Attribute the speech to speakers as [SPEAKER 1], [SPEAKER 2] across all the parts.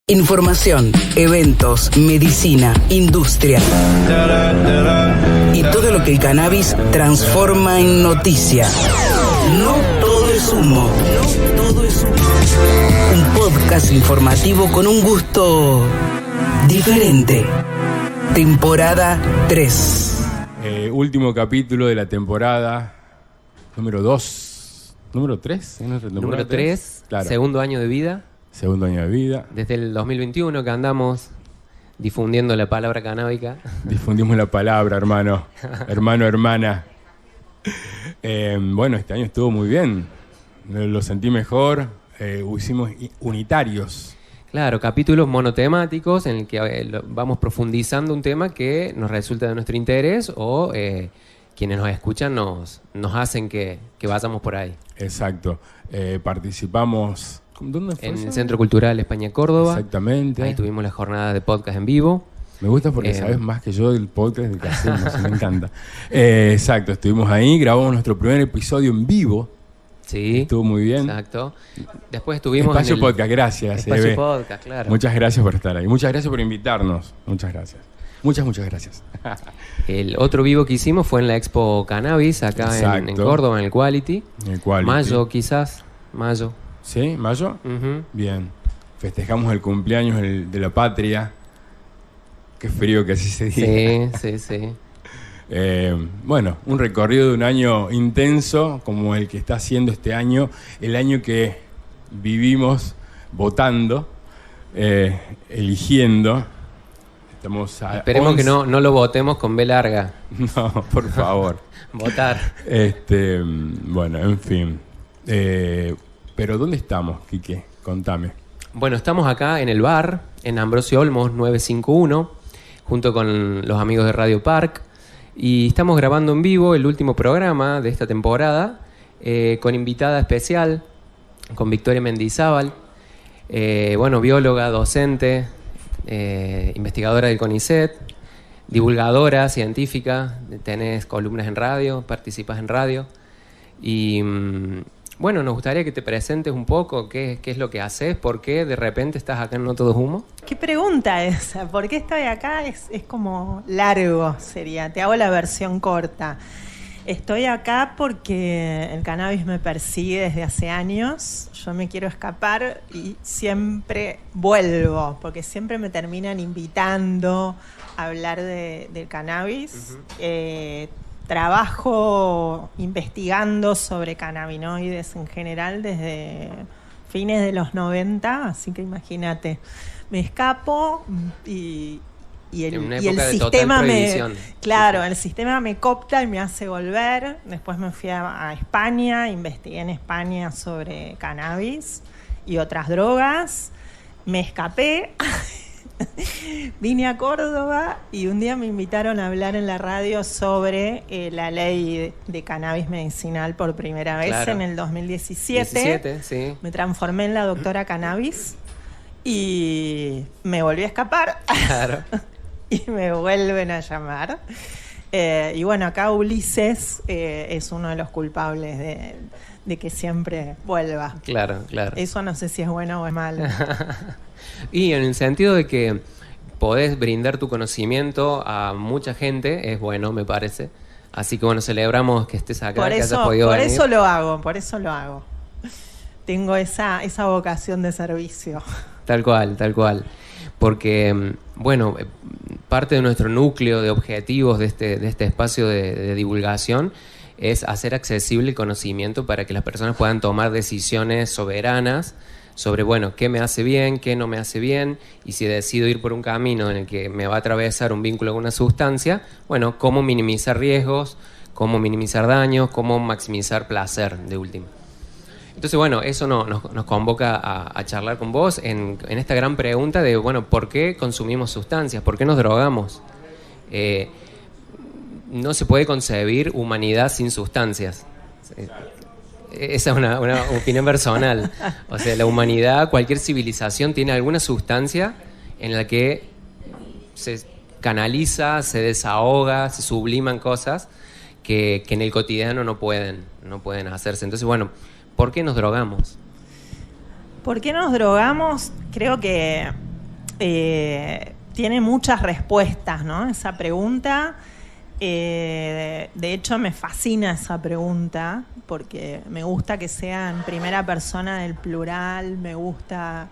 [SPEAKER 1] Información, eventos, medicina, industria y todo lo que el cannabis transforma en noticia. No todo es humo. No todo es humo. Un podcast informativo con un gusto diferente. Temporada 3.
[SPEAKER 2] Último capítulo de la temporada número 2. ¿Número 3?
[SPEAKER 3] Número 3, claro. Segundo año de vida.
[SPEAKER 2] Segundo año de vida.
[SPEAKER 3] Desde el 2021 que andamos difundiendo la palabra canábica.
[SPEAKER 2] Difundimos la palabra, hermano. Hermana. Bueno, este año estuvo muy bien. Lo sentí mejor. Hicimos unitarios.
[SPEAKER 3] Claro, capítulos monotemáticos en el que vamos profundizando un tema que nos resulta de nuestro interés o quienes nos escuchan nos hacen que vayamos por ahí.
[SPEAKER 2] Exacto. Participamos... ¿Dónde fue
[SPEAKER 3] en
[SPEAKER 2] eso?
[SPEAKER 3] El Centro Cultural España Córdoba.
[SPEAKER 2] Exactamente.
[SPEAKER 3] Ahí tuvimos la jornada de podcast en vivo.
[SPEAKER 2] Me gusta porque sabes más que yo del podcast que hacemos, me encanta. Exacto, estuvimos ahí, grabamos nuestro primer episodio en vivo.
[SPEAKER 3] Sí.
[SPEAKER 2] Estuvo muy bien.
[SPEAKER 3] Exacto. Después estuvimos
[SPEAKER 2] Espacio
[SPEAKER 3] en el
[SPEAKER 2] Podcast, gracias.
[SPEAKER 3] Espacio Podcast, claro.
[SPEAKER 2] Muchas gracias por estar ahí. Muchas gracias por invitarnos. Muchas gracias. Muchas gracias.
[SPEAKER 3] El otro vivo que hicimos fue en la Expo Cannabis, acá en Córdoba, en el Quality. Mayo, quizás. Mayo.
[SPEAKER 2] ¿Sí? ¿Mayo?
[SPEAKER 3] Uh-huh.
[SPEAKER 2] Bien. Festejamos el cumpleaños de la patria. Qué frío que así se diga.
[SPEAKER 3] Sí.
[SPEAKER 2] Bueno, un recorrido de un año intenso como el que está haciendo este año. El año que vivimos votando, eligiendo.
[SPEAKER 3] Esperemos que no lo votemos con B larga.
[SPEAKER 2] No, por favor.
[SPEAKER 3] Votar.
[SPEAKER 2] Bueno, en fin. Pero ¿dónde estamos, Quique? Contame.
[SPEAKER 3] Bueno, estamos acá en el bar, en Ambrosio Olmos 951, junto con los amigos de Radio Park. Y estamos grabando en vivo el último programa de esta temporada, con invitada especial, con Victoria Mendizábal, bióloga, docente, investigadora del CONICET, divulgadora científica, tenés columnas en radio, participas en radio. Y bueno, nos gustaría que te presentes un poco qué es lo que haces, por qué de repente estás acá en No Todo es Humo.
[SPEAKER 4] ¿Qué pregunta esa? ¿Por qué estoy acá? Es como largo, sería. Te hago la versión corta. Estoy acá porque el cannabis me persigue desde hace años. Yo me quiero escapar y siempre vuelvo, porque siempre me terminan invitando a hablar del cannabis. Uh-huh. Trabajo investigando sobre cannabinoides en general desde fines de los 90, así que imagínate, me escapo y el sistema el sistema me coopta y me hace volver. Después me fui a España, investigué en España sobre cannabis y otras drogas, me escapé. Vine a Córdoba y un día me invitaron a hablar en la radio sobre la ley de cannabis medicinal por primera vez, claro. En el 2017.
[SPEAKER 3] Sí.
[SPEAKER 4] Me transformé en la doctora cannabis y me volví a escapar.
[SPEAKER 3] Claro.
[SPEAKER 4] Y me vuelven a llamar. Y bueno, acá Ulises es uno de los culpables de que siempre vuelva.
[SPEAKER 3] Claro.
[SPEAKER 4] Eso no sé si es bueno o es malo.
[SPEAKER 3] Y en el sentido de que podés brindar tu conocimiento a mucha gente, es bueno, me parece. Así que bueno, celebramos que estés acá, que hayas podido venir.
[SPEAKER 4] Por eso lo hago. Tengo esa vocación de servicio.
[SPEAKER 3] Tal cual. Porque, bueno, parte de nuestro núcleo de objetivos de este espacio de divulgación es hacer accesible el conocimiento para que las personas puedan tomar decisiones soberanas sobre, bueno, qué me hace bien, qué no me hace bien, y si decido ir por un camino en el que me va a atravesar un vínculo con una sustancia, bueno, cómo minimizar riesgos, cómo minimizar daños, cómo maximizar placer, de última. Entonces, bueno, eso nos convoca a charlar con vos en esta gran pregunta de, bueno, ¿por qué consumimos sustancias? ¿Por qué nos drogamos? No se puede concebir humanidad sin sustancias. Esa es una opinión personal. O sea, la humanidad, cualquier civilización tiene alguna sustancia en la que se canaliza, se desahoga, se subliman cosas que en el cotidiano no pueden hacerse. Entonces, bueno, ¿por qué nos drogamos?
[SPEAKER 4] ¿Por qué nos drogamos? Creo que tiene muchas respuestas, ¿no? Esa pregunta. De hecho, me fascina esa pregunta porque me gusta que sea en primera persona del plural, me gusta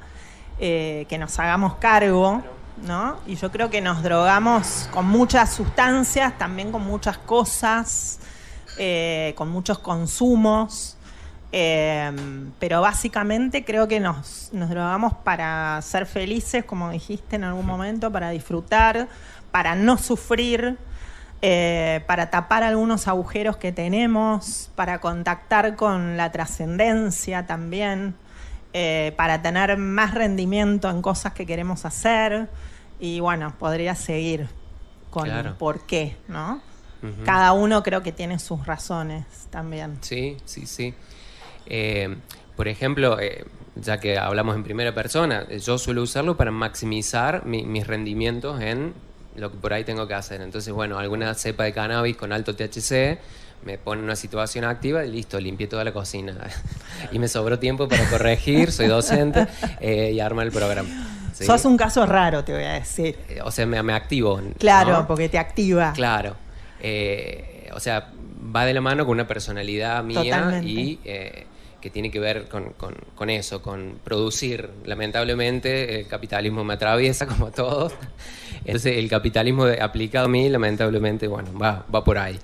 [SPEAKER 4] que nos hagamos cargo, ¿no? Y yo creo que nos drogamos con muchas sustancias, también con muchas cosas, con muchos consumos. Pero básicamente creo que nos drogamos para ser felices, como dijiste en algún momento, para disfrutar, para no sufrir, para tapar algunos agujeros que tenemos, para contactar con la trascendencia también, para tener más rendimiento en cosas que queremos hacer. Y bueno, podría seguir con el por qué, ¿no? Uh-huh. Cada uno creo que tiene sus razones también.
[SPEAKER 3] Sí. Por ejemplo, ya que hablamos en primera persona, yo suelo usarlo para maximizar mis rendimientos en lo que por ahí tengo que hacer. Entonces, bueno, alguna cepa de cannabis con alto THC me pone en una situación activa y listo, limpié toda la cocina. Y me sobró tiempo para corregir, soy docente y armar el programa. ¿Sí?
[SPEAKER 4] Sos un caso raro, te voy a decir.
[SPEAKER 3] O sea, me activo.
[SPEAKER 4] Claro,
[SPEAKER 3] ¿no?
[SPEAKER 4] Porque te activa.
[SPEAKER 3] Claro. O sea, va de la mano con una personalidad mía. Totalmente. Y que tiene que ver con eso, con producir. Lamentablemente, el capitalismo me atraviesa, como todos. Entonces, el capitalismo aplicado a mí, lamentablemente, bueno, va por ahí.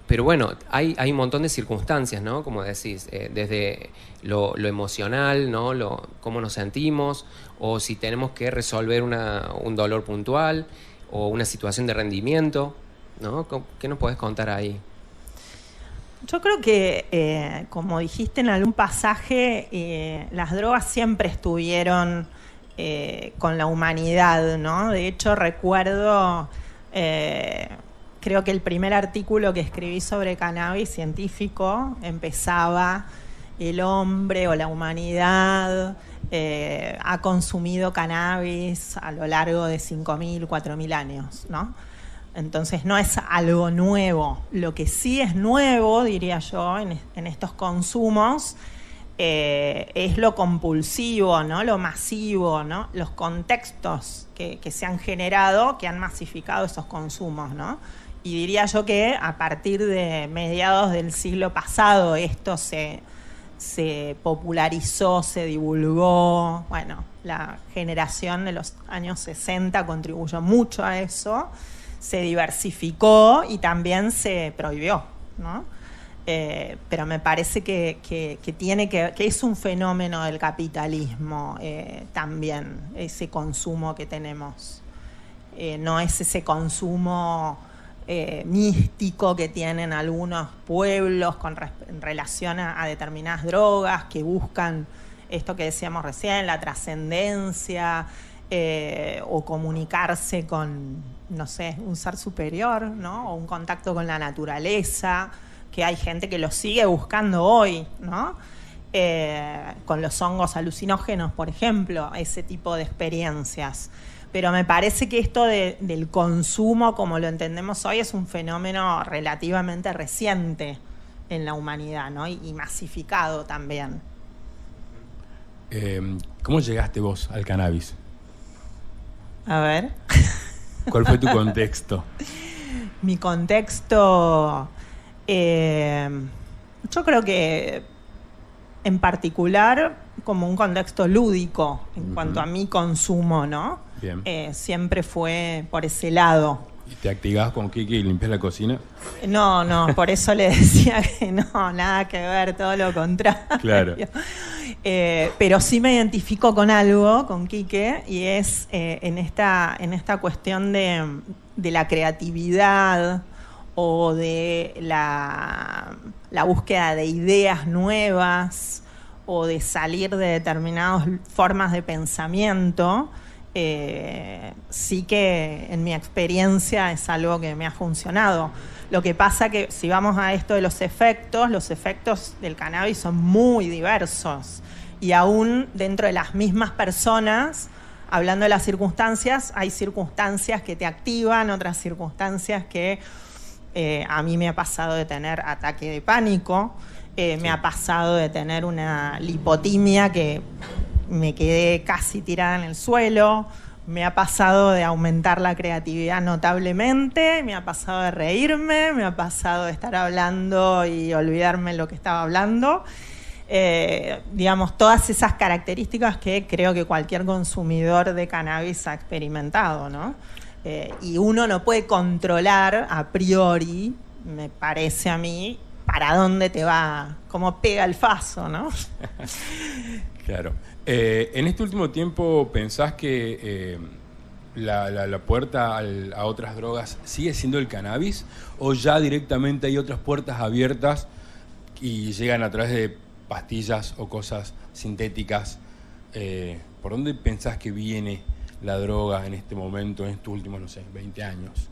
[SPEAKER 3] Pero bueno, hay un montón de circunstancias, ¿no? Como decís, desde lo emocional, ¿no? Cómo nos sentimos, o si tenemos que resolver un dolor puntual, o una situación de rendimiento, ¿no? ¿Qué nos podés contar ahí?
[SPEAKER 4] Yo creo que, como dijiste en algún pasaje, las drogas siempre estuvieron con la humanidad, ¿no? De hecho, recuerdo, creo que el primer artículo que escribí sobre cannabis científico empezaba: el hombre o la humanidad ha consumido cannabis a lo largo de 5.000, 4.000 años, ¿no? Entonces no es algo nuevo. Lo que sí es nuevo, diría yo, en estos consumos, es lo compulsivo, ¿no? Lo masivo, ¿no? Los contextos que se han generado, que han masificado esos consumos, ¿no? Y diría yo que a partir de mediados del siglo pasado esto se popularizó, se divulgó. Bueno, la generación de los años 60 contribuyó mucho a eso. Se diversificó y también se prohibió, ¿no? Pero me parece que es un fenómeno del capitalismo también, ese consumo que tenemos. No es ese consumo místico que tienen algunos pueblos en relación a determinadas drogas que buscan esto que decíamos recién, la trascendencia, o comunicarse con, no sé, un ser superior, ¿no? O un contacto con la naturaleza, que hay gente que lo sigue buscando hoy, ¿no? Con los hongos alucinógenos, por ejemplo, ese tipo de experiencias. Pero me parece que esto del consumo, como lo entendemos hoy, es un fenómeno relativamente reciente en la humanidad, ¿no? Y masificado también.
[SPEAKER 2] ¿Cómo llegaste vos al cannabis?
[SPEAKER 4] A ver.
[SPEAKER 2] ¿Cuál fue tu contexto?
[SPEAKER 4] Mi contexto, yo creo que en particular como un contexto lúdico en cuanto a mi consumo, ¿no?
[SPEAKER 2] Bien.
[SPEAKER 4] Siempre fue por ese lado.
[SPEAKER 2] ¿Y te activabas con Kiki y limpias la cocina?
[SPEAKER 4] No, por eso le decía que no, nada que ver, todo lo contrario.
[SPEAKER 2] Claro.
[SPEAKER 4] Pero sí me identifico con algo, con Quique, y es en esta cuestión de la creatividad o de la búsqueda de ideas nuevas o de salir de determinadas formas de pensamiento. Sí que en mi experiencia es algo que me ha funcionado. Lo que pasa que si vamos a esto de los efectos del cannabis son muy diversos y aún dentro de las mismas personas, hablando de las circunstancias, hay circunstancias que te activan, otras circunstancias que a mí me ha pasado de tener ataque de pánico, me ha pasado de tener una lipotimia que me quedé casi tirada en el suelo, me ha pasado de aumentar la creatividad notablemente, me ha pasado de reírme, me ha pasado de estar hablando y olvidarme lo que estaba hablando. Digamos, todas esas características que creo que cualquier consumidor de cannabis ha experimentado, ¿no? Y uno no puede controlar a priori, me parece a mí, para dónde te va, cómo pega el faso, ¿no?
[SPEAKER 2] Claro. En este último tiempo, ¿pensás que la puerta a otras drogas sigue siendo el cannabis? ¿O ya directamente hay otras puertas abiertas y llegan a través de pastillas o cosas sintéticas? ¿Por dónde pensás que viene la droga en este momento, en estos últimos, no sé, 20 años?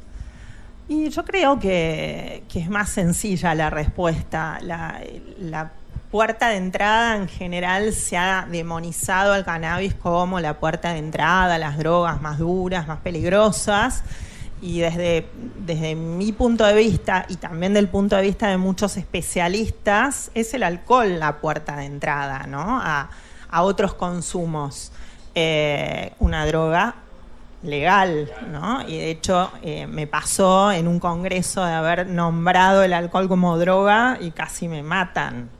[SPEAKER 4] Y yo creo que es más sencilla la respuesta. La puerta de entrada en general se ha demonizado al cannabis como la puerta de entrada a las drogas más duras, más peligrosas. Y desde mi punto de vista y también del punto de vista de muchos especialistas, es el alcohol la puerta de entrada, ¿no? a otros consumos. Una droga legal, ¿no? Y de hecho me pasó en un congreso de haber nombrado el alcohol como droga y casi me matan,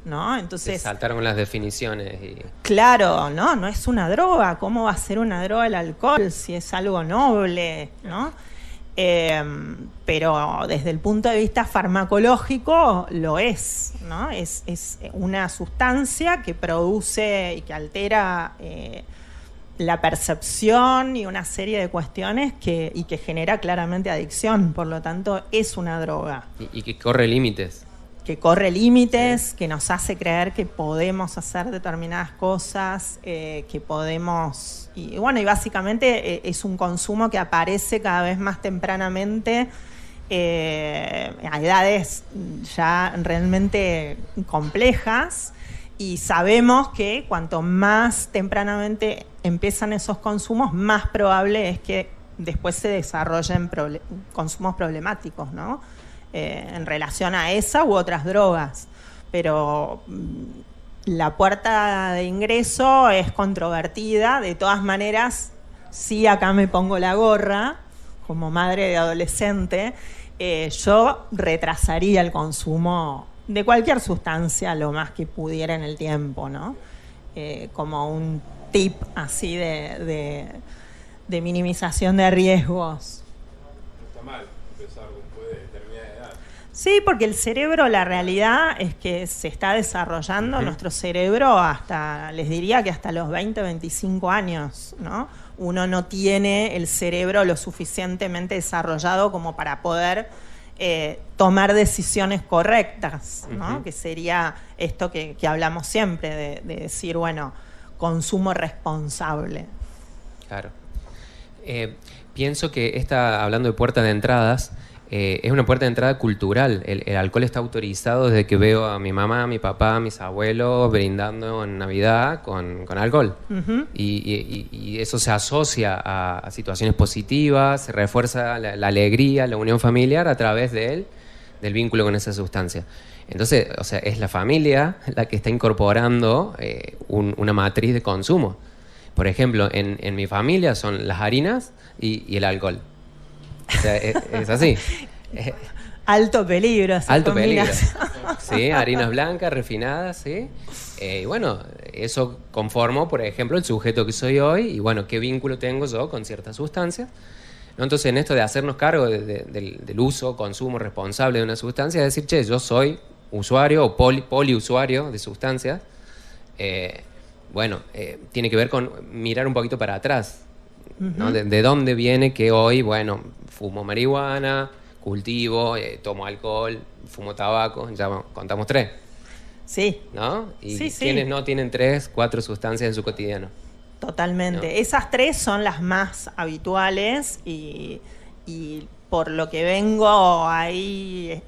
[SPEAKER 4] ¿no? Entonces,
[SPEAKER 3] se saltaron las definiciones y...
[SPEAKER 4] Claro, no es una droga. ¿Cómo va a ser una droga el alcohol si es algo noble, ¿no? Pero desde el punto de vista farmacológico lo es, ¿no? Es una sustancia que produce y que altera la percepción y una serie de cuestiones y que genera claramente adicción. Por lo tanto, es una droga.
[SPEAKER 3] Y que corre límites.
[SPEAKER 4] Que corre límites, sí. Que nos hace creer que podemos hacer determinadas cosas, que podemos... Y bueno, y básicamente es un consumo que aparece cada vez más tempranamente a edades ya realmente complejas, y sabemos que cuanto más tempranamente empiezan esos consumos, más probable es que después se desarrollen consumos problemáticos, ¿no? En relación a esa u otras drogas. Pero la puerta de ingreso es controvertida. De todas maneras, sí, acá me pongo la gorra como madre de adolescente. Yo retrasaría el consumo de cualquier sustancia lo más que pudiera en el tiempo, ¿no? Como un tip así de minimización de riesgos.
[SPEAKER 2] No está mal empezar después de determinada edad.
[SPEAKER 4] Sí, porque el cerebro, la realidad es que se está desarrollando nuestro cerebro hasta, les diría que hasta los 20, 25 años, ¿no? Uno no tiene el cerebro lo suficientemente desarrollado como para poder tomar decisiones correctas, ¿no? Que sería esto que hablamos siempre, de decir, bueno, consumo responsable.
[SPEAKER 3] Claro. Pienso que hablando de puertas de entradas, es una puerta de entrada cultural. El alcohol está autorizado desde que veo a mi mamá, a mi papá, a mis abuelos brindando en Navidad con alcohol. Y eso se asocia a situaciones positivas, se refuerza la alegría, la unión familiar a través del vínculo con esa sustancia. Entonces, o sea, es la familia la que está incorporando una matriz de consumo. Por ejemplo, en mi familia son las harinas y el alcohol. O sea, es así.
[SPEAKER 4] Alto peligro.
[SPEAKER 3] Alto peligro. Sí, harinas blancas, refinadas, sí. Y bueno, eso conformó, por ejemplo, el sujeto que soy hoy y bueno, qué vínculo tengo yo con ciertas sustancias, ¿no? Entonces, en esto de hacernos cargo del uso, consumo responsable de una sustancia, es decir, che, yo soy usuario o poliusuario de sustancias, tiene que ver con mirar un poquito para atrás, ¿no? De dónde viene que hoy, bueno, fumo marihuana, cultivo, tomo alcohol, fumo tabaco, ya contamos 3.
[SPEAKER 4] Sí.
[SPEAKER 3] ¿No? Y
[SPEAKER 4] sí,
[SPEAKER 3] quienes no tienen 3, 4 sustancias en su cotidiano.
[SPEAKER 4] Totalmente.
[SPEAKER 3] ¿No?
[SPEAKER 4] Esas 3 son las más habituales y por lo que vengo ahí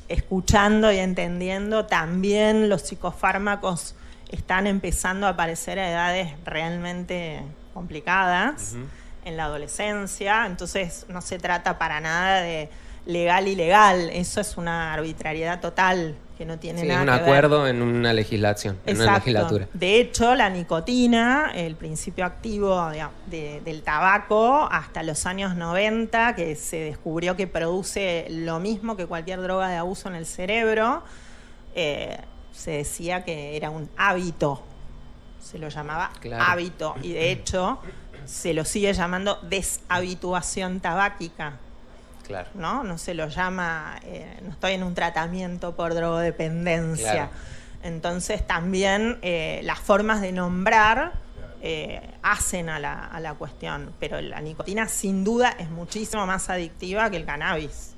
[SPEAKER 4] escuchando y entendiendo, también los psicofármacos están empezando a aparecer a edades realmente complicadas en la adolescencia. Entonces no se trata para nada de legal y ilegal, eso es una arbitrariedad total. que no tiene
[SPEAKER 3] Sí,
[SPEAKER 4] nada
[SPEAKER 3] un
[SPEAKER 4] que ver.
[SPEAKER 3] acuerdo en una legislación, en una
[SPEAKER 4] Exacto.
[SPEAKER 3] legislatura.
[SPEAKER 4] De hecho, la nicotina, el principio activo del tabaco, hasta los años 90, que se descubrió que produce lo mismo que cualquier droga de abuso en el cerebro, se decía que era un hábito, se lo llamaba hábito, y de hecho se lo sigue llamando deshabituación tabáquica.
[SPEAKER 3] Claro.
[SPEAKER 4] No se lo llama, no estoy en un tratamiento por drogodependencia.
[SPEAKER 3] Claro.
[SPEAKER 4] Entonces también las formas de nombrar hacen a la cuestión, pero la nicotina sin duda es muchísimo más adictiva que el cannabis.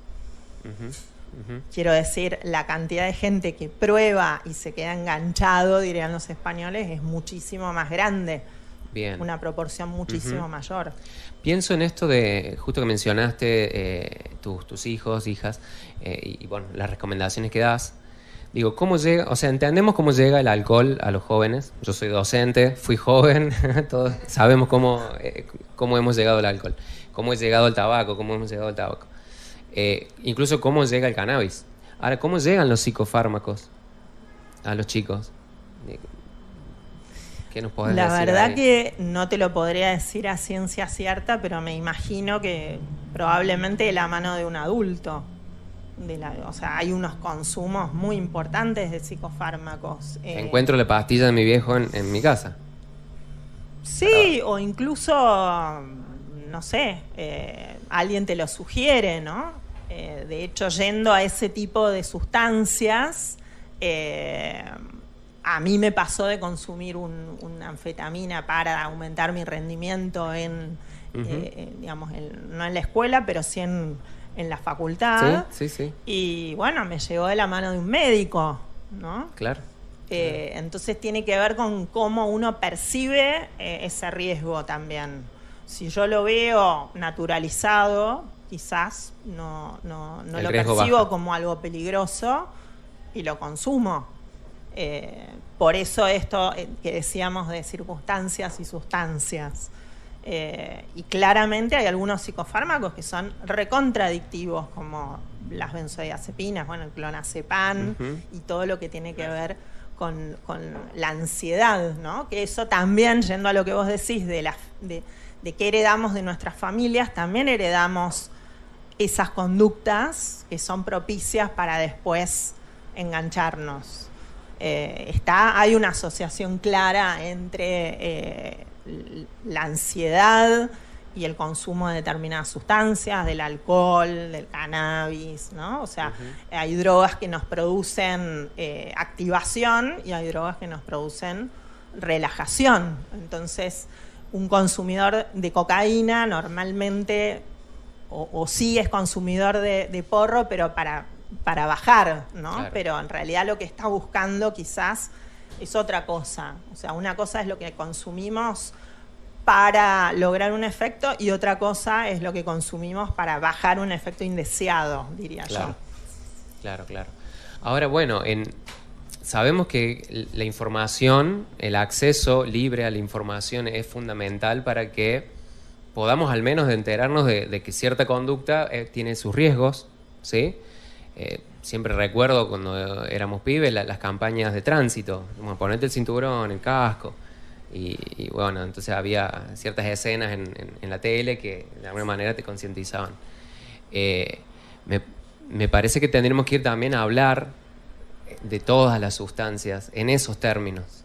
[SPEAKER 4] Quiero decir, la cantidad de gente que prueba y se queda enganchado, dirían los españoles, es muchísimo más grande.
[SPEAKER 3] Bien.
[SPEAKER 4] Una proporción muchísimo mayor.
[SPEAKER 3] Pienso en esto de, justo que mencionaste tus hijos, hijas, y bueno, las recomendaciones que das. Digo, ¿cómo llega? O sea, entendemos cómo llega el alcohol a los jóvenes. Yo soy docente, fui joven, todos sabemos cómo hemos llegado al alcohol, cómo es llegado el tabaco, cómo hemos llegado al tabaco. Incluso cómo llega el cannabis. Ahora, ¿cómo llegan los psicofármacos a los chicos? ¿Qué nos podés decir?
[SPEAKER 4] La verdad
[SPEAKER 3] ahí?
[SPEAKER 4] que no te lo podría decir a ciencia cierta, pero me imagino que probablemente de la mano de un adulto. O sea, hay unos consumos muy importantes de psicofármacos.
[SPEAKER 3] Encuentro la pastilla de mi viejo en mi casa.
[SPEAKER 4] Sí, o incluso, no sé, alguien te lo sugiere, ¿no? De hecho, yendo a ese tipo de sustancias, a mí me pasó de consumir una anfetamina para aumentar mi rendimiento digamos, no en la escuela, pero sí en la facultad.
[SPEAKER 3] Sí.
[SPEAKER 4] Y bueno, me llegó de la mano de un médico, ¿no?
[SPEAKER 3] Claro.
[SPEAKER 4] Entonces tiene que ver con cómo uno percibe ese riesgo también. Si yo lo veo naturalizado, quizás no lo percibo
[SPEAKER 3] baja.
[SPEAKER 4] como algo peligroso y lo consumo. Por eso esto que decíamos de circunstancias y sustancias. Y claramente hay algunos psicofármacos que son recontradictivos, como las benzodiazepinas, bueno, el clonazepam y todo lo que tiene que ver con la ansiedad, ¿no? Que eso también, yendo a lo que vos decís de qué heredamos de nuestras familias, también heredamos esas conductas que son propicias para después engancharnos. Hay una asociación clara entre la ansiedad y el consumo de determinadas sustancias, del alcohol, del cannabis, ¿no? O sea, hay drogas que nos producen activación y hay drogas que nos producen relajación. Entonces, un consumidor de cocaína normalmente o sí es consumidor de porro, pero para bajar, ¿no?
[SPEAKER 3] Claro.
[SPEAKER 4] Pero en realidad lo que está buscando quizás es otra cosa. O sea, una cosa es lo que consumimos para lograr un efecto y otra cosa es lo que consumimos para bajar un efecto indeseado, diría yo.
[SPEAKER 3] Claro. Ahora, bueno, sabemos que la información, el acceso libre a la información es fundamental para que podamos al menos enterarnos de que cierta conducta tiene sus riesgos, ¿sí? Siempre recuerdo cuando éramos pibes las campañas de tránsito, como ponete el cinturón, el casco, y bueno, entonces había ciertas escenas en la tele que de alguna manera te concientizaban. Me parece que tendremos que ir también a hablar de todas las sustancias en esos términos,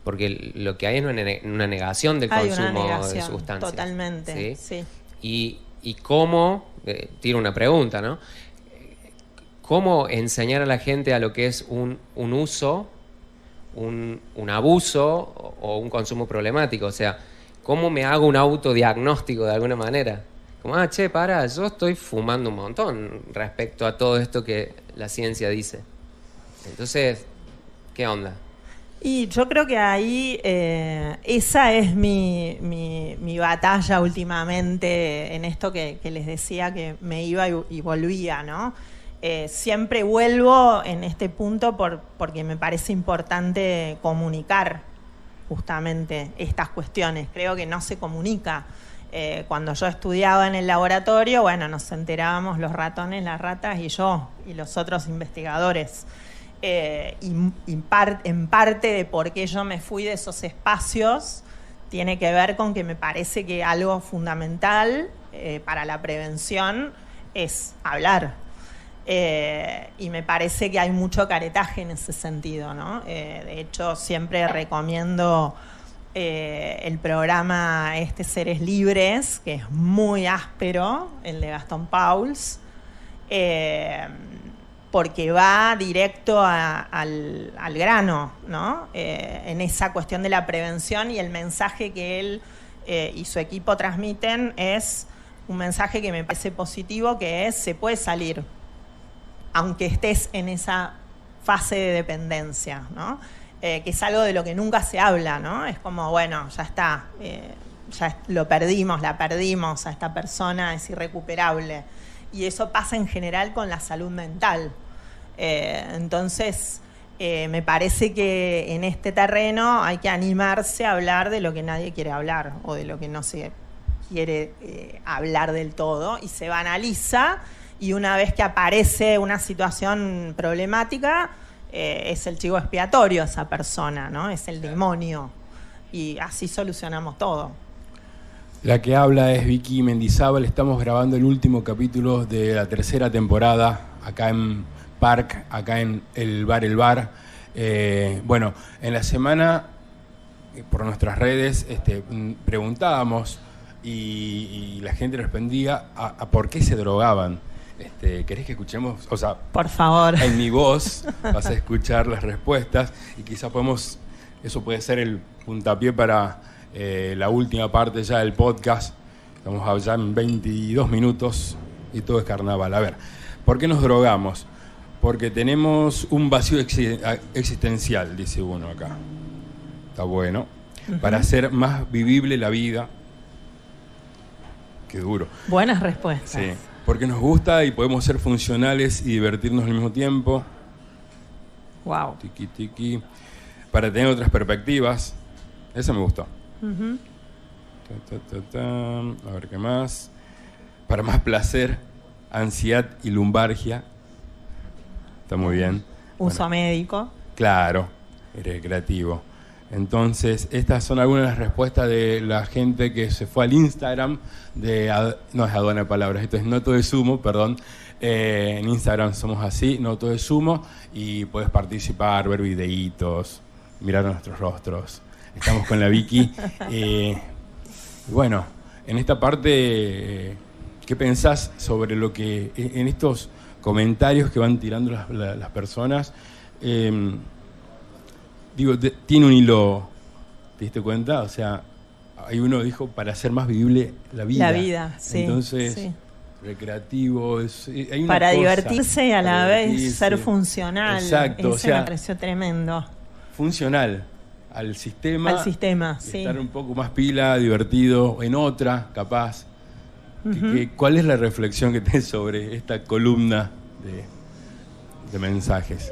[SPEAKER 3] porque lo que hay es una negación del consumo de sustancias.
[SPEAKER 4] Totalmente, sí.
[SPEAKER 3] Y cómo, tiro una pregunta, ¿no? ¿Cómo enseñar a la gente a lo que es un uso, un abuso o un consumo problemático? O sea, ¿cómo me hago un autodiagnóstico de alguna manera? Como, yo estoy fumando un montón respecto a todo esto que la ciencia dice. Entonces, ¿qué onda?
[SPEAKER 4] Y yo creo que ahí esa es mi batalla últimamente en esto que les decía que me iba y volvía, ¿no? Siempre vuelvo en este punto porque me parece importante comunicar justamente estas cuestiones. Creo que no se comunica. Cuando yo estudiaba en el laboratorio, bueno, nos enterábamos los ratones, las ratas y yo, y los otros investigadores. En parte de por qué yo me fui de esos espacios tiene que ver con que me parece que algo fundamental para la prevención es hablar. Y me parece que hay mucho caretaje en ese sentido, ¿no? De hecho, siempre recomiendo el programa Seres Libres, que es muy áspero, el de Gastón Pauls, porque va directo al grano, ¿no? En esa cuestión de la prevención, y el mensaje que él y su equipo transmiten es un mensaje que me parece positivo, que es: se puede salir, aunque estés en esa fase de dependencia, ¿no? Que es algo de lo que nunca se habla, ¿no? Es como, bueno, ya está, ya la perdimos a esta persona, es irrecuperable. Y eso pasa en general con la salud mental. Entonces, me parece que en este terreno hay que animarse a hablar de lo que nadie quiere hablar, o de lo que no se quiere hablar del todo, y se banaliza, y una vez que aparece una situación problemática, es el chivo expiatorio esa persona, ¿no? Es el demonio, y así solucionamos todo.
[SPEAKER 2] La que habla es Vicky Mendizábal. Estamos grabando el último capítulo de la tercera temporada acá en Park, acá en El Bar. Bueno, en la semana, por nuestras redes, preguntábamos y la gente respondía a por qué se drogaban. ¿Querés que escuchemos? O sea,
[SPEAKER 4] por favor.
[SPEAKER 2] En mi voz vas a escuchar las respuestas, y quizás eso puede ser el puntapié para la última parte ya del podcast. Estamos ya en 22 minutos y todo es carnaval. A ver, ¿por qué nos drogamos? Porque tenemos un vacío existencial, dice uno acá. Está bueno. Uh-huh. Para hacer más vivible la vida. Qué duro.
[SPEAKER 4] Buenas respuestas.
[SPEAKER 2] Sí. Porque nos gusta y podemos ser funcionales y divertirnos al mismo tiempo.
[SPEAKER 4] Wow.
[SPEAKER 2] Tiki, tiki. Para tener otras perspectivas. Esa me gustó. Uh-huh. A ver qué más. Para más placer, ansiedad y lumbargia. Está muy bien.
[SPEAKER 4] Uso médico.
[SPEAKER 2] Claro, recreativo. Entonces, estas son algunas de las respuestas de la gente que se fue al Instagram no es Aduana de Palabras, esto es Noto de Sumo, perdón. En Instagram somos así, Noto de Sumo, y puedes participar, ver videitos, mirar nuestros rostros. Estamos con la Vicky. Bueno, en esta parte, ¿qué pensás sobre lo que en estos comentarios que van tirando las personas? Tiene un hilo, ¿te diste cuenta? O sea, hay uno dijo para hacer más vivible la vida.
[SPEAKER 4] La vida, sí.
[SPEAKER 2] Entonces,
[SPEAKER 4] sí.
[SPEAKER 2] Recreativo, hay una
[SPEAKER 4] para
[SPEAKER 2] cosa,
[SPEAKER 4] divertirse y a la vez ser funcional.
[SPEAKER 2] Exacto.
[SPEAKER 4] Eso me pareció tremendo.
[SPEAKER 2] Funcional al sistema.
[SPEAKER 4] Al sistema, sí.
[SPEAKER 2] Estar un poco más pila, divertido, en otra, capaz. Uh-huh. ¿Cuál es la reflexión que tenés sobre esta columna de mensajes?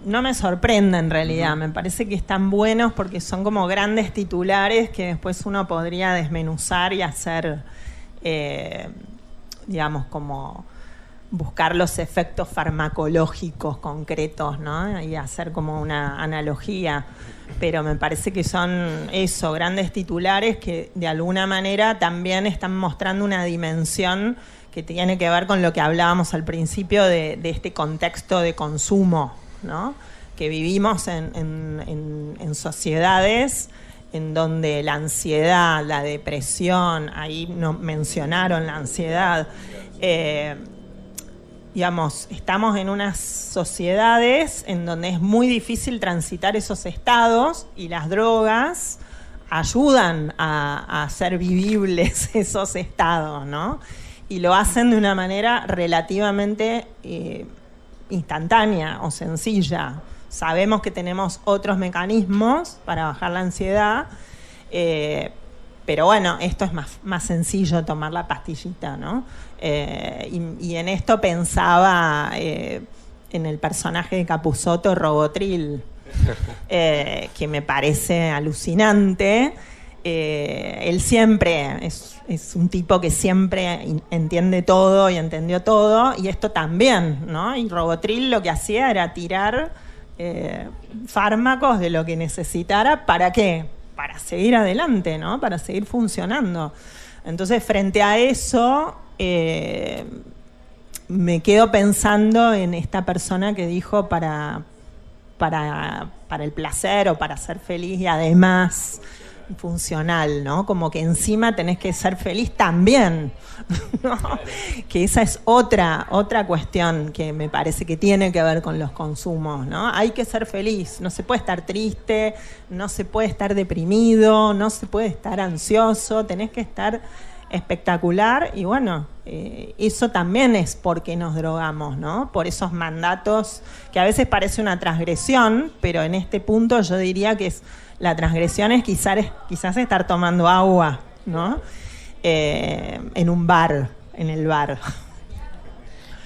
[SPEAKER 4] No me sorprende en realidad, me parece que están buenos porque son como grandes titulares que después uno podría desmenuzar y hacer, digamos, como buscar los efectos farmacológicos concretos, ¿no? Y hacer como una analogía. Pero me parece que son grandes titulares que de alguna manera también están mostrando una dimensión que tiene que ver con lo que hablábamos al principio de este contexto de consumo, ¿no? Que vivimos en sociedades en donde la ansiedad, la depresión, ahí no mencionaron la ansiedad, digamos, estamos en unas sociedades en donde es muy difícil transitar esos estados, y las drogas ayudan a hacer vivibles esos estados, ¿no? Y lo hacen de una manera relativamente instantánea o sencilla. Sabemos que tenemos otros mecanismos para bajar la ansiedad, pero bueno, esto es más sencillo, tomar la pastillita, ¿no? Y en esto pensaba en el personaje de Capusotto, Robotril, que me parece alucinante. Él siempre es un tipo que siempre entiende todo y entendió todo, y esto también, ¿no? Y Robotril lo que hacía era tirar fármacos de lo que necesitara. ¿Para qué? Para seguir adelante, ¿no? Para seguir funcionando. Entonces, frente a eso, me quedo pensando en esta persona que dijo para el placer o para ser feliz y además funcional, ¿no? Como que encima tenés que ser feliz también, ¿no? Que esa es otra cuestión que me parece que tiene que ver con los consumos, ¿no? Hay que ser feliz, no se puede estar triste, no se puede estar deprimido, no se puede estar ansioso, tenés que estar espectacular, y bueno, eso también es porque nos drogamos, ¿no? Por esos mandatos que a veces parece una transgresión, pero en este punto yo diría que la transgresión es quizás estar tomando agua, ¿no? En un bar, en el bar.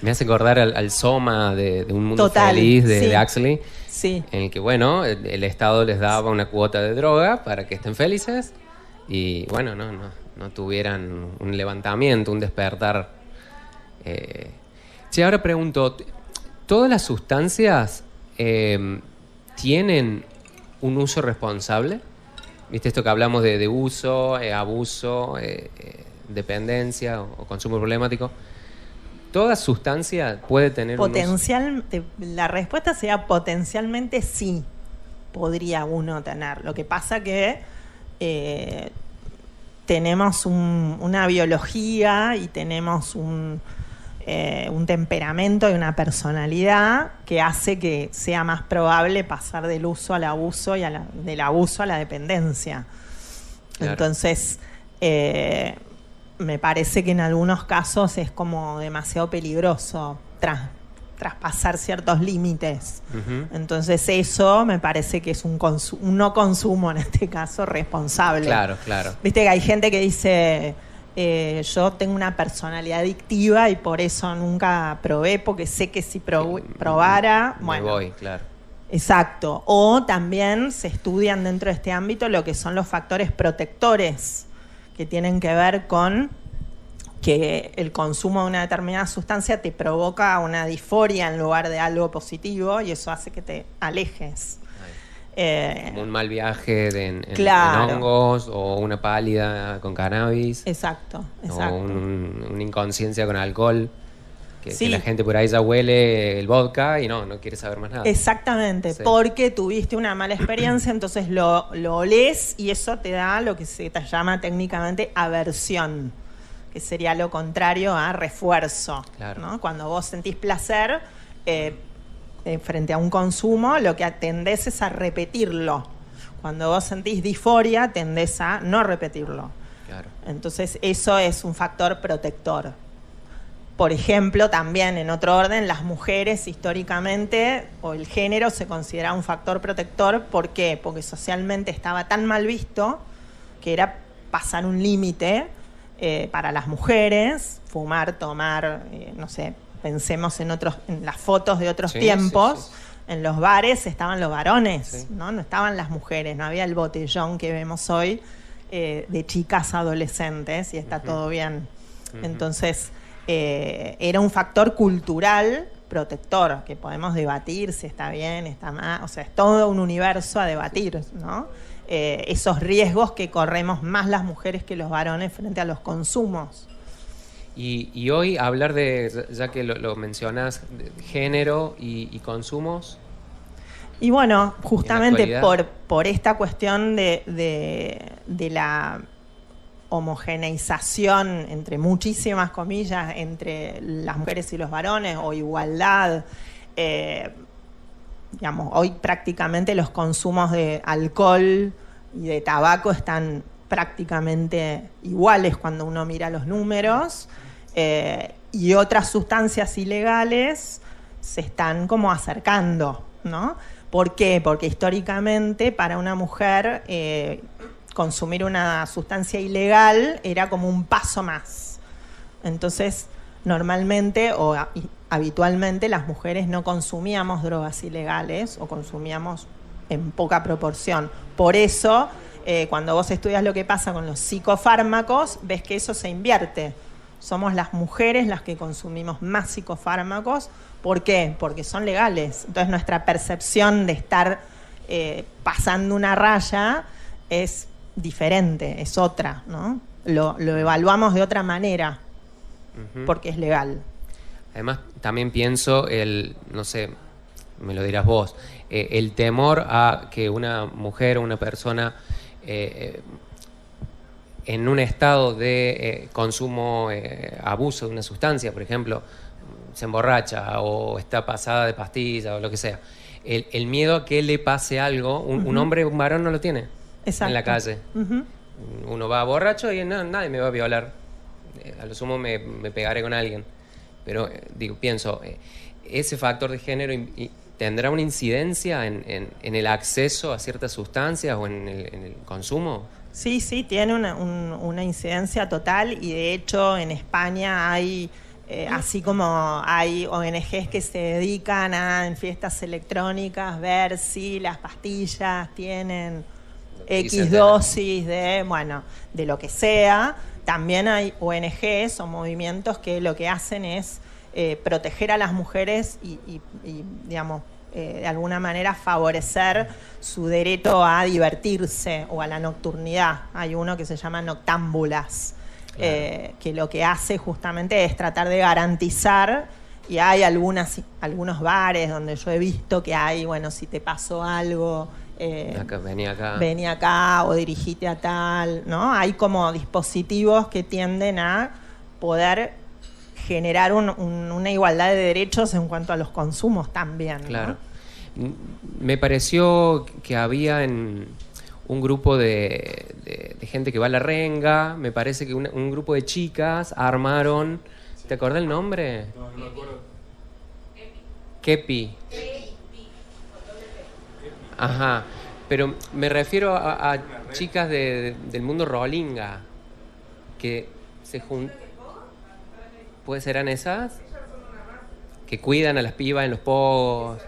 [SPEAKER 3] Me hace acordar al Soma de Un Mundo
[SPEAKER 4] Total,
[SPEAKER 3] Feliz
[SPEAKER 4] sí.
[SPEAKER 3] de Huxley,
[SPEAKER 4] Sí.
[SPEAKER 3] en el que, bueno, el Estado les daba una cuota de droga para que estén felices y, bueno, no tuvieran un levantamiento, un despertar. Sí, ahora pregunto, ¿todas las sustancias tienen un uso responsable? ¿Viste esto que hablamos de uso, abuso, dependencia o consumo problemático? ¿Toda sustancia puede tener un uso?
[SPEAKER 4] La respuesta sería potencialmente sí, podría uno tener. Lo que pasa que tenemos una biología y tenemos un temperamento y una personalidad que hace que sea más probable pasar del uso al abuso y del abuso a la dependencia. Claro. Entonces, me parece que en algunos casos es como demasiado peligroso traspasar ciertos límites. Uh-huh. Entonces eso me parece que es un no consumo, en este caso, responsable.
[SPEAKER 3] Claro.
[SPEAKER 4] Viste que hay gente que dice, yo tengo una personalidad adictiva y por eso nunca probé, porque sé que si probara...
[SPEAKER 3] Me voy, claro.
[SPEAKER 4] Exacto. O también se estudian dentro de este ámbito lo que son los factores protectores, que tienen que ver con que el consumo de una determinada sustancia te provoca una disforia en lugar de algo positivo, y eso hace que te alejes.
[SPEAKER 3] Como un mal viaje en hongos, o una pálida con cannabis.
[SPEAKER 4] Exacto.
[SPEAKER 3] O una inconsciencia con alcohol. Que la gente por ahí ya huele el vodka y no quiere saber más nada.
[SPEAKER 4] Exactamente, sí. Porque tuviste una mala experiencia, entonces lo olés y eso te da lo que se llama técnicamente aversión, que sería lo contrario a refuerzo. Claro. ¿No? Cuando vos sentís placer frente a un consumo, lo que tendés es a repetirlo. Cuando vos sentís disforia, tendés a no repetirlo. Claro. Entonces eso es un factor protector. Por ejemplo, también en otro orden, las mujeres históricamente, o el género, se considera un factor protector. ¿Por qué? Porque socialmente estaba tan mal visto que era pasar un límite para las mujeres, fumar, tomar, no sé, pensemos en las fotos de otros tiempos. Sí. En los bares estaban los varones, ¿no? No estaban las mujeres, no había el botellón que vemos hoy de chicas adolescentes y está todo bien. Entonces... era un factor cultural protector, que podemos debatir si está bien, está mal, o sea, es todo un universo a debatir, ¿no? Esos riesgos que corremos más las mujeres que los varones frente a los consumos.
[SPEAKER 3] Y hoy hablar de, ya que lo mencionas, género y consumos.
[SPEAKER 4] Y bueno, justamente por esta cuestión de la homogeneización, entre muchísimas comillas, entre las mujeres y los varones, o igualdad, digamos, hoy prácticamente los consumos de alcohol y de tabaco están prácticamente iguales cuando uno mira los números, y otras sustancias ilegales se están como acercando, ¿no? ¿Por qué? Porque históricamente para una mujer consumir una sustancia ilegal era como un paso más. Entonces, normalmente o habitualmente las mujeres no consumíamos drogas ilegales o consumíamos en poca proporción. Por eso Cuando vos estudias lo que pasa con los psicofármacos, ves que eso se invierte. Somos las mujeres las que consumimos más psicofármacos. ¿Por qué? Porque son legales. Entonces nuestra percepción de estar pasando una raya es diferente, es otra, ¿no? Lo evaluamos de otra manera porque es legal.
[SPEAKER 3] Además, también pienso no sé, me lo dirás vos, el temor a que una mujer o una persona en un estado de consumo, abuso de una sustancia, por ejemplo, se emborracha o está pasada de pastilla o lo que sea, el miedo a que le pase algo, un hombre, un varón no lo tiene. Exacto. En la calle. Uno va borracho y nadie me va a violar. A lo sumo me pegaré con alguien. Pero pienso, ese factor de género ¿tendrá una incidencia en el acceso a ciertas sustancias o en el consumo?
[SPEAKER 4] Sí, tiene una incidencia total, y de hecho en España hay, así como hay ONGs que se dedican a, en fiestas electrónicas, ver si las pastillas tienen X dosis de lo que sea. También hay ONGs o movimientos que lo que hacen es proteger a las mujeres y digamos, de alguna manera favorecer su derecho a divertirse o a la nocturnidad. Hay uno que se llama Noctámbulas, claro. Que lo que hace justamente es tratar de garantizar, y hay algunos bares donde yo he visto que hay, si te pasó algo, vení acá o dirigite a tal, ¿no? Hay como dispositivos que tienden a poder generar una igualdad de derechos en cuanto a los consumos también, ¿no?
[SPEAKER 3] Claro. Me pareció que había un grupo de gente que va a la renga, me parece que un grupo de chicas armaron, ¿te acordás el nombre?
[SPEAKER 2] No me acuerdo.
[SPEAKER 3] Kepi. Ajá, pero me refiero a chicas del mundo rolinga que se juntan. ¿Puede serán esas? Que cuidan a las pibas en los pogos.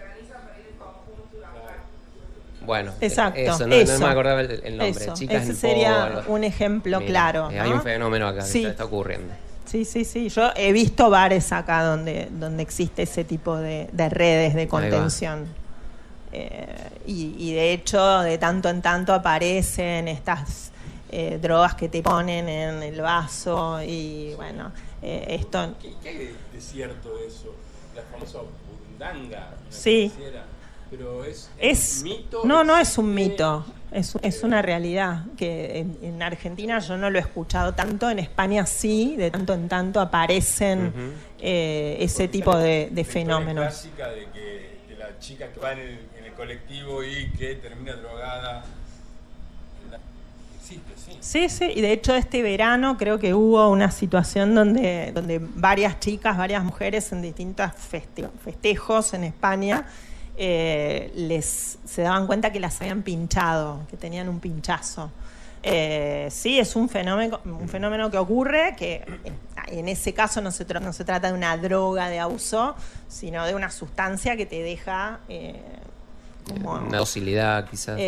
[SPEAKER 3] Bueno,
[SPEAKER 4] exacto,
[SPEAKER 3] eso, no me acordaba el nombre.
[SPEAKER 4] Eso,
[SPEAKER 3] chicas
[SPEAKER 4] ese
[SPEAKER 3] en
[SPEAKER 4] sería
[SPEAKER 3] pogo.
[SPEAKER 4] Un ejemplo. Mira, claro, ¿no?
[SPEAKER 3] Hay un fenómeno acá
[SPEAKER 4] sí.
[SPEAKER 3] que está ocurriendo.
[SPEAKER 4] Sí. Yo he visto bares acá donde existe ese tipo de redes de contención. Y de hecho, de tanto en tanto aparecen estas drogas que te ponen en el vaso y esto...
[SPEAKER 2] ¿Qué hay de cierto de eso? La famosa burundanga.
[SPEAKER 4] Sí.
[SPEAKER 2] Pero es mito.
[SPEAKER 4] No es un mito. Es una realidad que en Argentina yo no lo he escuchado tanto, en España sí, de tanto en tanto aparecen ese tipo de fenómenos.
[SPEAKER 2] La clásica de la chica que va en el colectivo y que termina drogada. Existe,
[SPEAKER 4] Sí, y de hecho este verano creo que hubo una situación donde varias chicas, varias mujeres en distintos festejos en España se daban cuenta que las habían pinchado, que tenían un pinchazo. Sí, es un fenómeno que ocurre, que en ese caso no se trata de una droga de abuso, sino de una sustancia que te deja como
[SPEAKER 3] una docilidad quizás.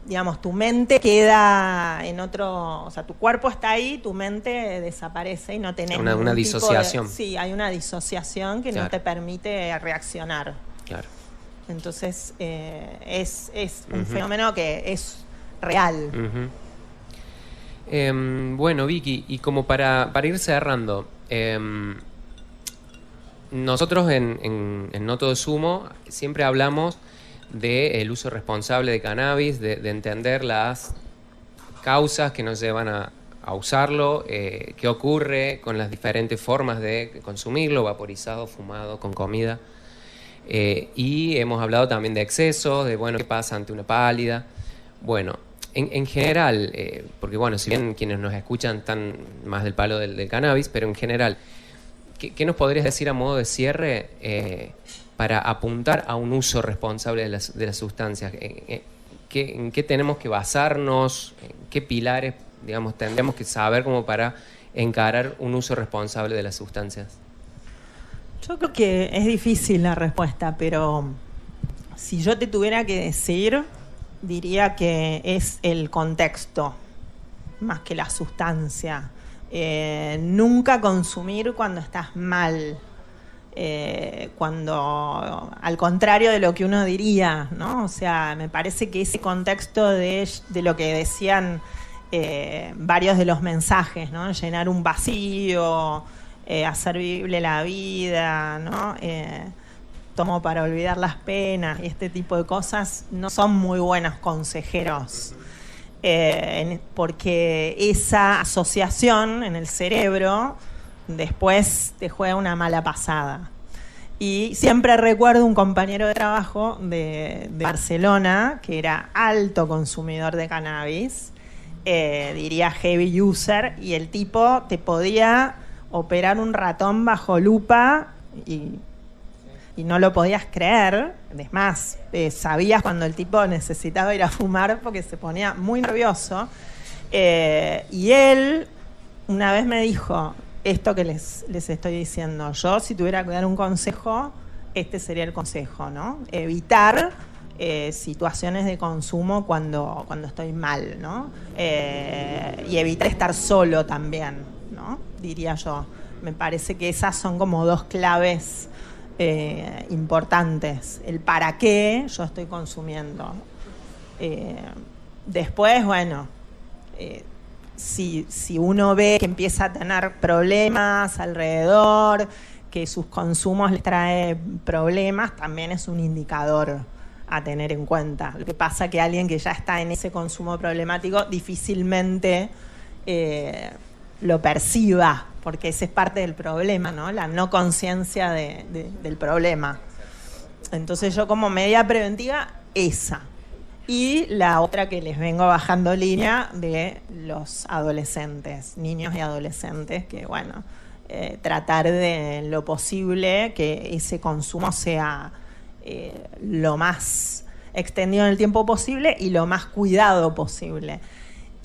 [SPEAKER 4] Digamos, tu mente queda en otro, o sea, tu cuerpo está ahí, tu mente desaparece y no tenés
[SPEAKER 3] una disociación.
[SPEAKER 4] Sí, hay una disociación que no te permite reaccionar.
[SPEAKER 3] Claro.
[SPEAKER 4] Entonces es un fenómeno que es real.
[SPEAKER 3] Bueno, Vicky, y como para ir cerrando, nosotros en No Todo es Humo siempre hablamos del uso responsable de cannabis, de entender las causas que nos llevan a usarlo, qué ocurre con las diferentes formas de consumirlo, vaporizado, fumado, con comida. Y hemos hablado también de excesos, de qué pasa ante una pálida. Bueno, en general, porque si bien quienes nos escuchan están más del palo del cannabis, pero en general, ¿qué nos podrías decir a modo de cierre para apuntar a un uso responsable de las sustancias? ¿En qué tenemos que basarnos? ¿Qué pilares, tendríamos que saber como para encarar un uso responsable de las sustancias?
[SPEAKER 4] Yo creo que es difícil la respuesta, pero si yo te tuviera que decir, diría que es el contexto más que la sustancia. Nunca consumir cuando estás mal, cuando, al contrario de lo que uno diría, ¿no? O sea, me parece que ese contexto de lo que decían varios de los mensajes, ¿no? Llenar un vacío, hacer vivible la vida, ¿no? Tomo para olvidar las penas y este tipo de cosas no son muy buenos consejeros, porque esa asociación en el cerebro después te juega una mala pasada. Y siempre recuerdo un compañero de trabajo de Barcelona que era alto consumidor de cannabis, diría heavy user, y el tipo te podía operar un ratón bajo lupa y no lo podías creer. Es más, sabías cuando el tipo necesitaba ir a fumar porque se ponía muy nervioso. Y él una vez me dijo, esto que les estoy diciendo, yo si tuviera que dar un consejo, este sería el consejo, ¿no? Evitar situaciones de consumo cuando estoy mal, ¿no? Y evitar estar solo también, ¿no? Diría yo. Me parece que esas son como dos claves importantes. El para qué yo estoy consumiendo. Después, bueno, si uno ve que empieza a tener problemas alrededor, que sus consumos les trae problemas, también es un indicador a tener en cuenta. Lo que pasa que alguien que ya está en ese consumo problemático difícilmente lo perciba, porque ese es parte del problema, ¿no? La no conciencia del problema. Entonces yo como medida preventiva, esa. Y la otra que les vengo bajando línea de los adolescentes, niños y adolescentes, que bueno, tratar de lo posible que ese consumo sea lo más extendido en el tiempo posible y lo más cuidado posible.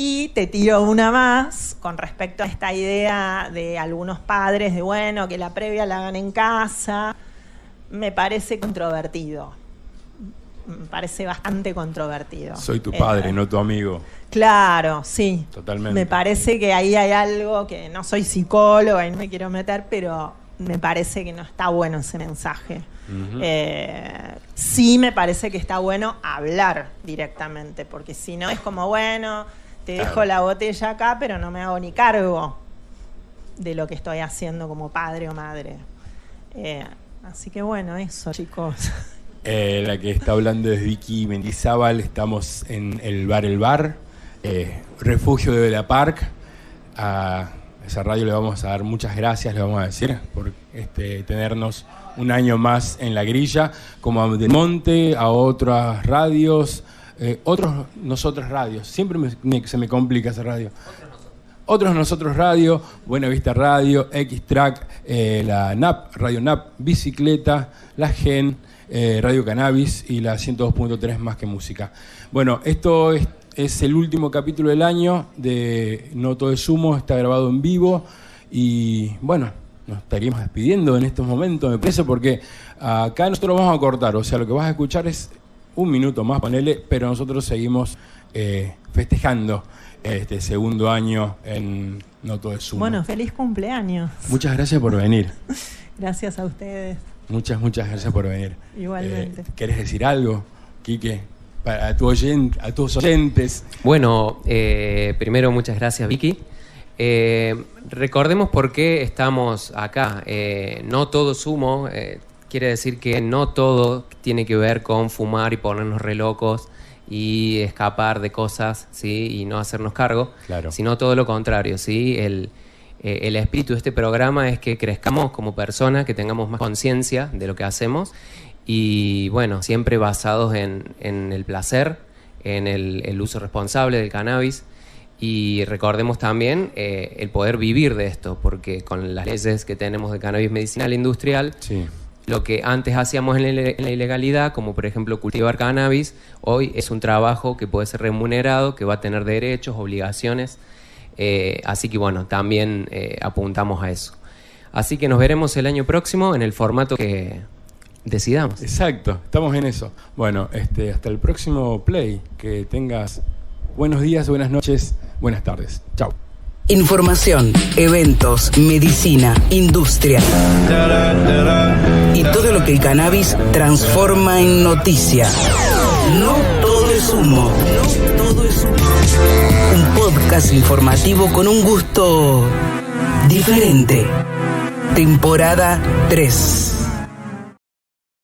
[SPEAKER 4] Y te tiro una más con respecto a esta idea de algunos padres de, bueno, que la previa la hagan en casa. Me parece controvertido. Me parece bastante controvertido.
[SPEAKER 2] Soy tu padre, no tu amigo.
[SPEAKER 4] Claro, sí.
[SPEAKER 2] Totalmente.
[SPEAKER 4] Me parece que ahí hay algo que no soy psicóloga y no me quiero meter, pero me parece que no está bueno ese mensaje. Uh-huh. Sí me parece que está bueno hablar directamente, porque si no es como, bueno, te dejo la botella acá, pero no me hago ni cargo de lo que estoy haciendo como padre o madre. Así que bueno, eso, chicos.
[SPEAKER 2] La que está hablando es Vicky Mendizábal. Estamos en el Bar, refugio de Bella Park. A esa radio le vamos a dar muchas gracias, le vamos a decir, por tenernos un año más en la grilla, como a Del Monte, a otras radios, nosotros radios. Siempre se me complica esa radio. Otros nosotros radio, Buena Vista Radio, X-Track, la NAP, Radio NAP, Bicicleta, la GEN, Radio Cannabis y la 102.3 Más que Música. Bueno, esto es el último capítulo del año de No Todo es Humo, está grabado en vivo y bueno, nos estaríamos despidiendo en estos momentos, me parece, porque acá nosotros vamos a cortar, o sea, lo que vas a escuchar es un minuto más, ponele, pero nosotros seguimos festejando este segundo año en No Todo es Humo.
[SPEAKER 4] Bueno, feliz cumpleaños.
[SPEAKER 2] Muchas gracias por venir.
[SPEAKER 4] Gracias a ustedes.
[SPEAKER 2] Muchas gracias por venir.
[SPEAKER 4] Igualmente.
[SPEAKER 2] ¿Querés decir algo, Quique, a tus oyentes?
[SPEAKER 3] Bueno, primero muchas gracias, Vicky. Recordemos por qué estamos acá. No todo es humo, quiere decir que no todo tiene que ver con fumar y ponernos re locos y escapar de cosas, ¿sí? Y no hacernos cargo,
[SPEAKER 2] claro,
[SPEAKER 3] sino todo lo contrario, ¿sí? El espíritu de este programa es que crezcamos como personas, que tengamos más conciencia de lo que hacemos y, bueno, siempre basados en el placer, en el uso responsable del cannabis. Y recordemos también el poder vivir de esto, porque con las leyes que tenemos de cannabis medicinal e industrial,
[SPEAKER 2] sí,
[SPEAKER 3] lo que antes hacíamos en la ilegalidad, como por ejemplo cultivar cannabis, hoy es un trabajo que puede ser remunerado, que va a tener derechos, obligaciones, así que bueno, también decidamos.
[SPEAKER 2] Exacto, estamos en eso. Bueno, hasta el próximo play. Que tengas buenos días, buenas noches, buenas tardes. Chao.
[SPEAKER 1] Información, eventos, medicina, industria y todo lo que el cannabis transforma en noticia. No todo es humo. No todo es humo. Un podcast informativo con un gusto diferente. Temporada 3.